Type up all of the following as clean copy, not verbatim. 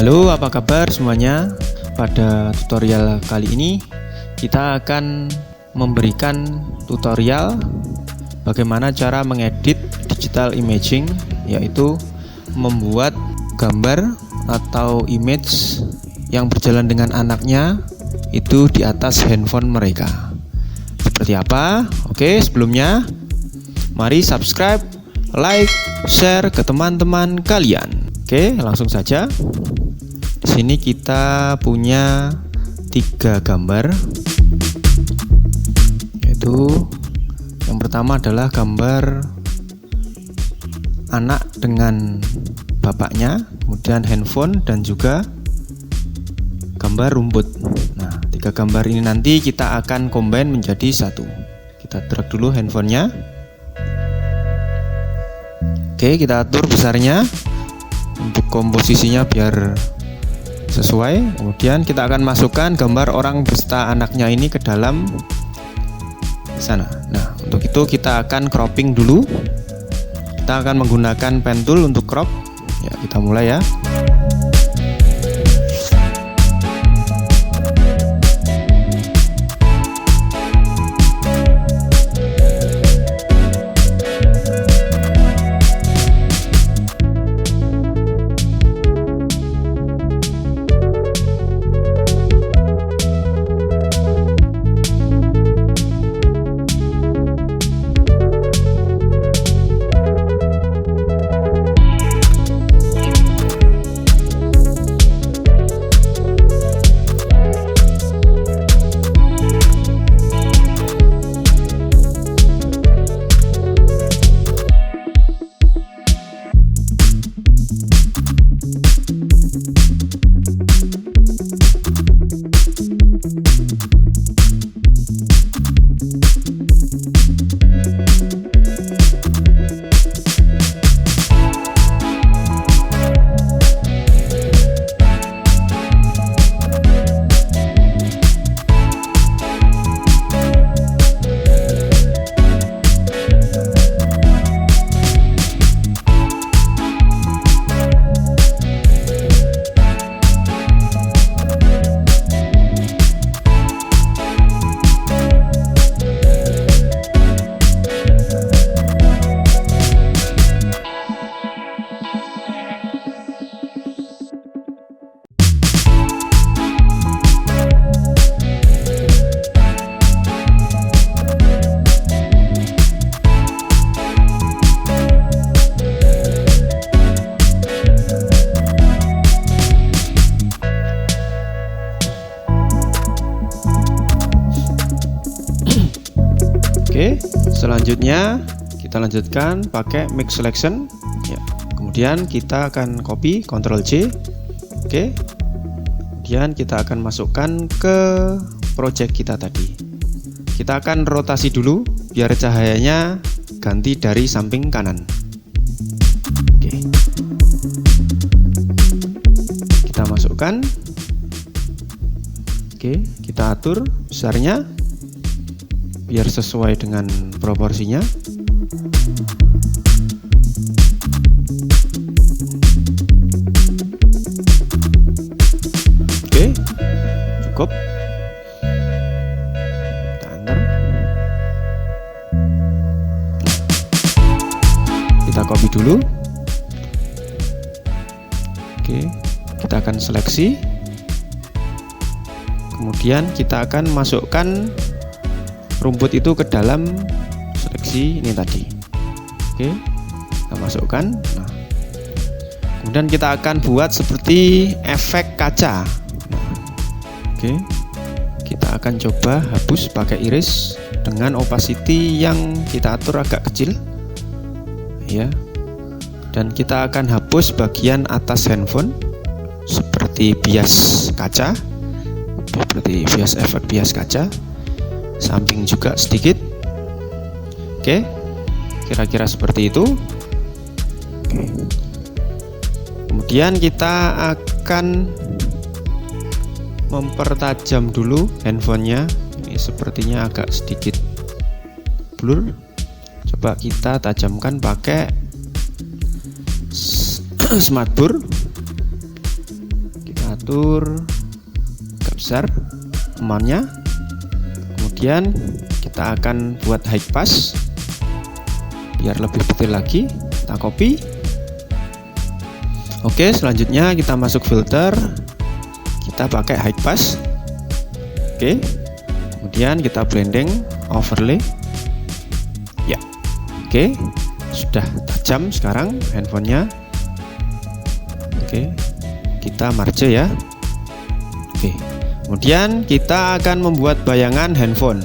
Halo, apa kabar semuanya? Pada tutorial kali ini kita akan memberikan tutorial bagaimana cara mengedit digital imaging, yaitu membuat gambar atau image yang berjalan dengan anaknya itu di atas handphone mereka. Seperti apa? Oke, sebelumnya mari subscribe, like, share ke teman-teman kalian. Oke, langsung saja. Di sini kita punya 3 gambar, yaitu yang pertama adalah gambar anak dengan bapaknya, kemudian handphone, dan juga gambar rumput. Nah, 3 gambar ini nanti kita akan combine menjadi satu. Kita drag dulu handphonenya. Oke, kita atur besarnya untuk komposisinya biar sesuai. Kemudian kita akan masukkan gambar orang beserta anaknya ini ke dalam sana. Nah, untuk itu kita akan cropping dulu. Kita akan menggunakan pen tool untuk crop. Ya, kita mulai ya. Oke, selanjutnya kita lanjutkan pakai mix selection ya. Kemudian kita akan copy Ctrl C. Oke. Kemudian kita akan masukkan ke project kita tadi. Kita akan rotasi dulu biar cahayanya ganti dari samping kanan. Oke. Kita masukkan. Oke, kita atur besarnya biar sesuai dengan proporsinya. Oke, cukup. Kita enter. Kita copy dulu. Oke, kita akan seleksi. Kemudian kita akan masukkan rumput itu ke dalam seleksi ini tadi. Oke, kita masukkan. Nah, kemudian kita akan buat seperti efek kaca. Nah, oke, kita akan coba hapus pakai iris dengan opacity yang kita atur agak kecil, ya. Dan kita akan hapus bagian atas handphone seperti bias kaca, seperti bias efek bias kaca. Samping juga sedikit. Oke, kira-kira seperti itu. Oke. Kemudian kita akan mempertajam dulu handphonenya. Ini sepertinya agak sedikit blur. Coba kita tajamkan pakai smart blur. atur agak besar amount-nya. Kemudian kita akan buat high pass biar lebih detail lagi. Kita copy. Oke, selanjutnya kita masuk filter, kita pakai high pass. Oke, kemudian kita blending overlay. Ya, oke, sudah tajam sekarang handphonenya. Oke, kita merge ya. Oke, kemudian kita akan membuat bayangan handphone.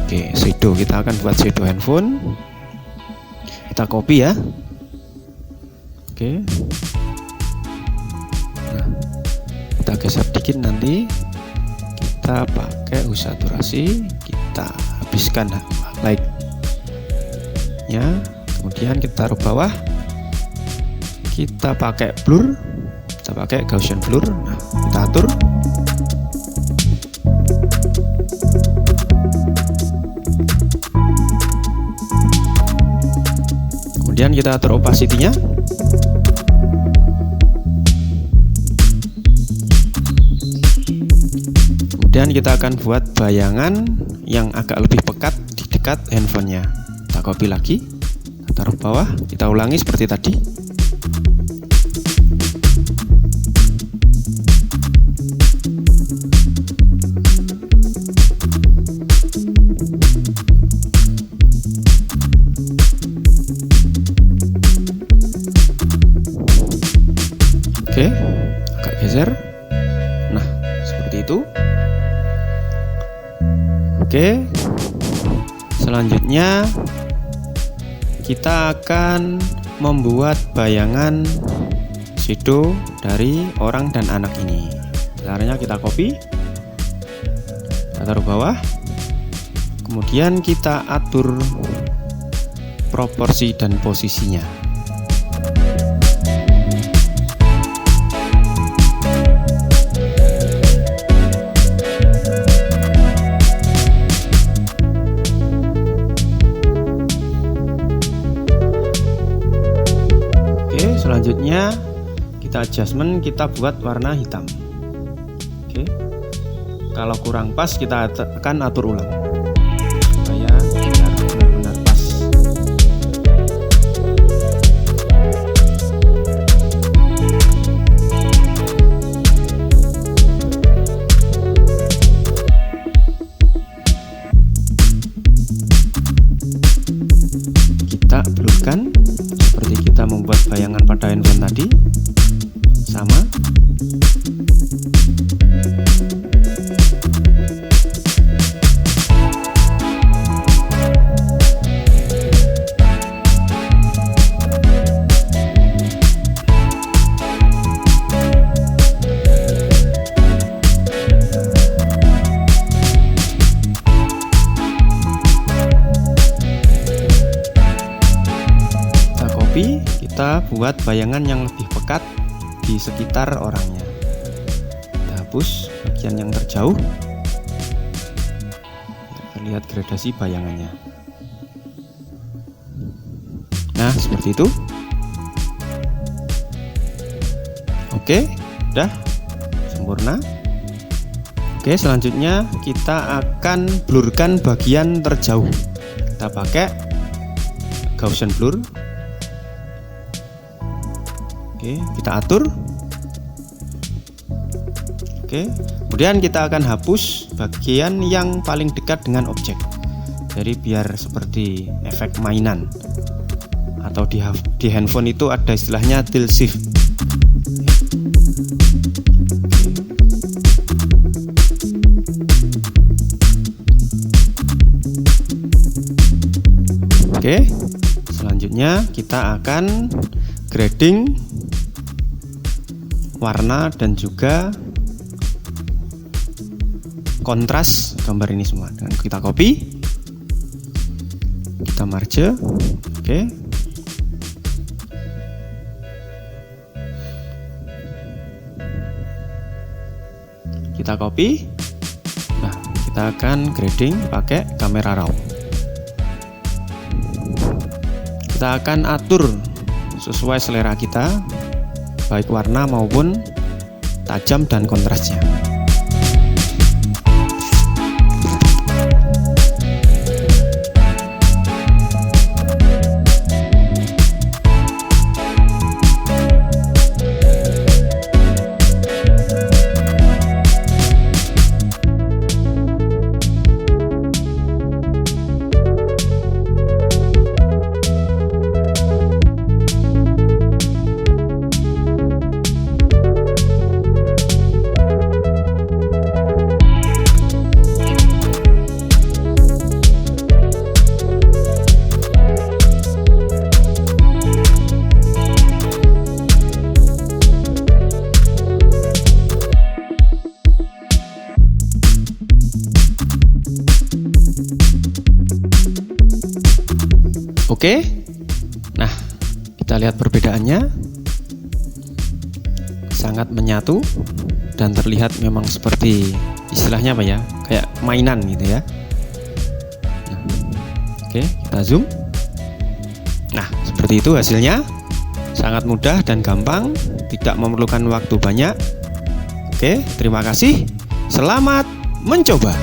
Oke, shadow, kita akan buat shadow handphone. Kita copy ya. Oke, nah, kita geser dikit, nanti kita pakai saturasi, kita habiskan light nya, kemudian kita taruh bawah, kita pakai blur, kita pakai Gaussian blur. Nah, kita atur. Kemudian kita atur opacity-nya. Kemudian kita akan buat bayangan yang agak lebih pekat di dekat handphonenya. Kita copy lagi, kita taruh bawah, kita ulangi seperti tadi. Oke, agak geser. Nah, seperti itu. Oke, selanjutnya kita akan membuat bayangan shadow dari orang dan anak ini. Caranya kita copy, kita taruh bawah, kemudian kita atur proporsi dan posisinya. Selanjutnya kita adjustment, kita buat warna hitam. Oke, kalau kurang pas kita akan atur ulang supaya benar-benar pas. Kita blurkan seperti kita membuat bayangan pada handphone tadi, sama. Kita buat bayangan yang lebih pekat di sekitar orangnya. Kita hapus bagian yang terjauh, terlihat gradasi bayangannya. Nah, seperti itu. Oke, udah sempurna. Oke, selanjutnya kita akan blurkan bagian terjauh. Kita pakai Gaussian blur. Oke, kita atur. Oke, kemudian kita akan hapus bagian yang paling dekat dengan objek. Jadi biar seperti efek mainan, atau di handphone itu ada istilahnya tilt shift. Oke, selanjutnya kita akan grading warna dan juga kontras gambar ini semua. Dan kita copy, kita merge. Oke, kita copy. Nah, kita akan grading pakai kamera raw. Kita akan atur sesuai selera kita, baik warna maupun tajam dan kontrasnya. Oke, nah kita lihat perbedaannya, sangat menyatu dan terlihat memang seperti istilahnya apa ya, kayak mainan gitu ya. Nah, oke, kita zoom. Nah, seperti itu hasilnya, sangat mudah dan gampang, tidak memerlukan waktu banyak. Oke, terima kasih, selamat mencoba.